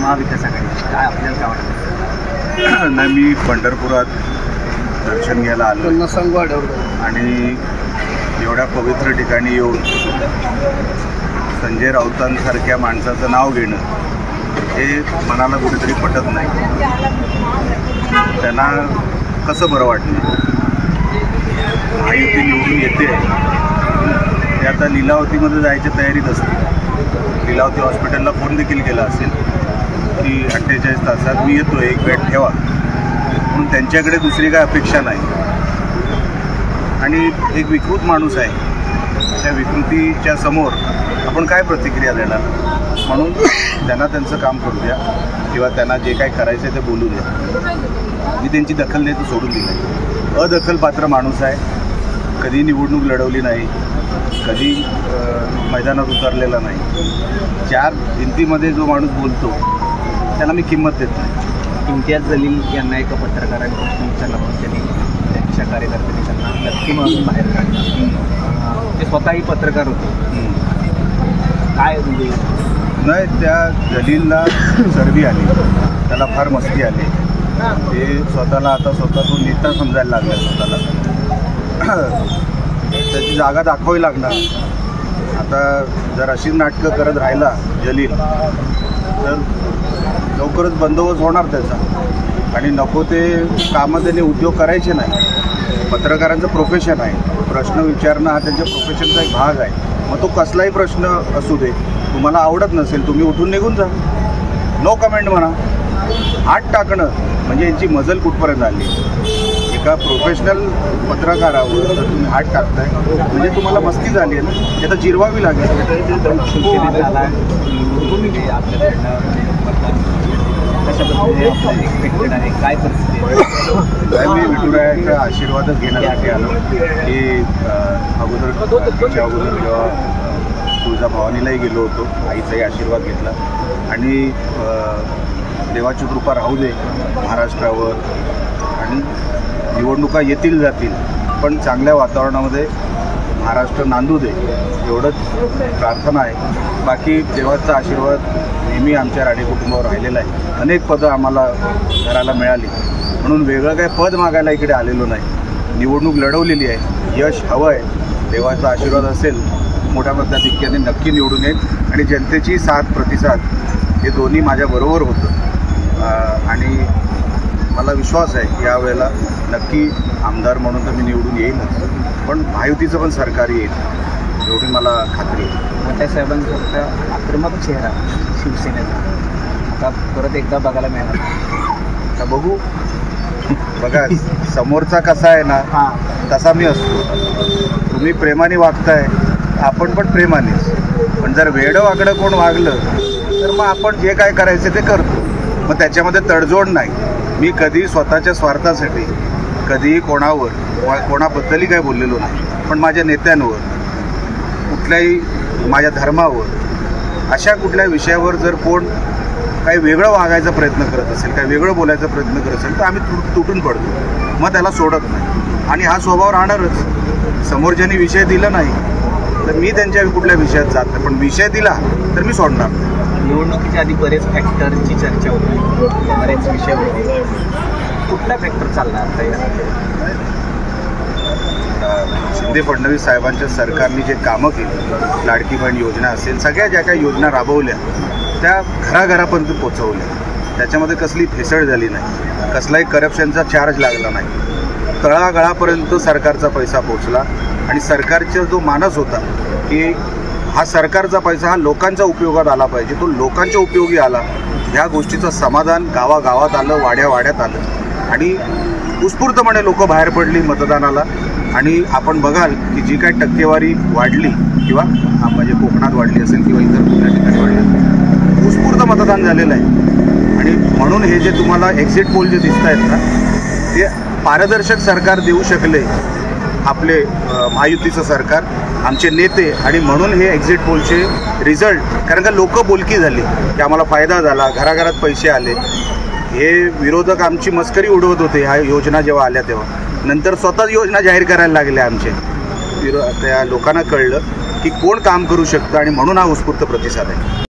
महाविकास आघाडी काय आपल्याला काय वाटतं? नाही, मी पंढरपुरात दर्शन घ्यायला आलो आणि एवढ्या पवित्र ठिकाणी येऊन संजय राऊतांसारख्या माणसाचं नाव घेणं हे मनाला कुठेतरी पटत नाही. त्यांना कसं बरं वाटलं. महायुती निवडून येते, ते आता लीलावतीमध्ये जायच्या तयारीत असते. लीलावती हॉस्पिटलला फोन देखील केला असेल की 48 तासात मी येतो, एक बेड ठेवा. म्हणून त्यांच्याकडे दुसरी काय अपेक्षा नाही. आणि एक विकृत माणूस आहे, त्या विकृतीच्या समोर आपण काय प्रतिक्रिया देणार. म्हणून त्यांना त्यांचं काम करू द्या किंवा त्यांना जे काय करायचं आहे ते बोलू द्या. मी त्यांची दखल नाही तर सोडून दिलं. अदखलपात्र माणूस आहे, कधी निवडणूक लढवली नाही, कधी मैदानात उतरलेला नाही. 4 भिंतीमध्ये जो माणूस बोलतो त्याला मी किंमत देत नाही. इम्तियाज जलील यांना एका पत्रकारांनी प्रश्न विचारला, पण त्यांनी त्यांच्या कार्यकर्त्यांनी त्यांना नक्की म्हणून बाहेर काढलं. ते स्वतःही पत्रकार होते. काय म्हणजे नाही, त्या जलीलला चरबी आली, त्याला फार मस्ती आली. ते स्वतःला आता तो नेता समजायला लागला. स्वतःला त्याची जागा दाखवावी लागणार. आता जर अशी नाटकं करत राहिला जलील तर लवकरच बंदोबस्त होणार त्याचा. आणि नको ते कामं त्यांनी उद्योग करायचे नाही. पत्रकारांचं प्रोफेशन आहे, प्रश्न विचारणं हा त्यांच्या प्रोफेशनचा एक भाग आहे. मग तो कसलाही प्रश्न असू दे, तुम्हाला आवडत नसेल तुम्ही उठून निघून जा, नो कमेंट म्हणा. हात टाकणं म्हणजे यांची मजल कुठपर्यंत आली. एका प्रोफेशनल पत्रकारावर जर तुम्ही हात टाकताय म्हणजे तुम्हाला मस्ती झाली आहे ना, आता जिरवावी लागेल. काय परिस्थिती? मी विठुरायाचा आशीर्वादच घेण्यासाठी आलो की अगोदर जेव्हा तुळजाभवानीलाही गेलो होतो, आईचाही आशीर्वाद घेतला. आणि देवाची कृपा राहू दे महाराष्ट्रावर. आणि निवडणुका येतील जातील, पण चांगल्या वातावरणामध्ये महाराष्ट्र नांदू दे एवढंच प्रार्थना आहे. बाकी देवाचा आशीर्वाद नेहमी आमच्या राणे कुटुंबावर राहिलेला आहे. अनेक पदं आम्हाला घराला मिळाली, म्हणून वेगळं काय पद मागायला इकडे आलेलो नाही. निवडणूक लढवलेली आहे, यश हवं आहे. देवाचा आशीर्वाद असेल मोठ्या मताधिक्याने नक्की निवडून येईल. आणि जनतेची साथ प्रतिसाद हे दोन्ही माझ्याबरोबर होतं. आणि मला विश्वास आहे यावेळेला नक्की आमदार म्हणून तर मी निवडून येईनच, पण महायुतीचं पण सरकार येईल एवढी मला खात्री आहे. मोठ्या साहेबांचा आक्रमक चेहरा शिवसेनेचा आता परत एकदा बघायला मिळणार. आता बघू. बघा, समोरचा कसा आहे ना तसा मी असतो. तुम्ही प्रेमाने वागताय, आपण पण प्रेमानेच. पण जर वेडं वाकडं कोण वागलं तर मग आपण जे काय करायचं ते करतो. मग त्याच्यामध्ये तडजोड नाही. मी कधी स्वतःच्या स्वार्थासाठी कधीही कोणाबद्दलही काय बोललेलो नाही. पण माझ्या नेत्यांवर, कुठल्याही माझ्या धर्मावर, अशा कुठल्या विषयावर जर कोण काही वेगळं वागायचा प्रयत्न करत असेल, काही वेगळं बोलायचा प्रयत्न करत असेल तर आम्ही तुटून पडतो. मग त्याला सोडत नाही. आणि हा स्वभाव राहणारच. समोरच्यानी विषय दिला नाही तर मी त्यांच्या कुठल्या विषयात जात नाही, पण विषय दिला तर मी सोडणार. निवडणुकीच्या आधी बरेच फॅक्टरची चर्चा होती, बरेच विषय होते. कुठला फॅक्टर चालला आता शिंदे फडणवीस साहेबांच्या सरकारने जे कामं केली, लाडकी बहीण योजना असेल, सगळ्या ज्या काही योजना राबवल्या त्या घराघरापर्यंत पोचवल्या. त्याच्यामध्ये कसली भेसळ झाली नाही, कसलाही करप्शनचा चार्ज लागला नाही. तळागाळापर्यंत सरकारचा पैसा पोचला. आणि सरकारचा जो मानस होता की हा सरकारचा पैसा हा लोकांच्या उपयोगात आला पाहिजे, तो लोकांच्या उपयोगी आला. ह्या गोष्टीचं समाधान गावागावात आलं, वाड्यावाड्यात आलं. आणि उत्स्फूर्तपणे लोक बाहेर पडली मतदानाला. आणि आपण बघाल की जी काय टक्केवारी वाढली किंवा म्हणजे कोकणात वाढली असेल किंवा इतर कुठल्या ठिकाणी वाढली असेल, उत्स्फूर्त मतदान झालेलं आहे. आणि म्हणून हे जे तुम्हाला एक्झिट पोल जे दिसत आहेत ना, ते पारदर्शक सरकार देऊ शकले आपले महायुतीचं सरकार, आमचे नेते. आणि म्हणून हे एक्झिट पोलचे रिझल्ट, कारण का लोक बोलकी झाली की आम्हाला फायदा झाला, घराघरात पैसे आले. हे विरोधक आमची मस्करी उडवत होते ह्या योजना जेव्हा आल्या तेव्हा. नंतर स्वतःच योजना जाहीर करायला लागल्या आमचे. त्या लोकांना कळलं की कोण काम करू शकतं आणि म्हणून हा उत्स्फूर्त प्रतिसाद आहे.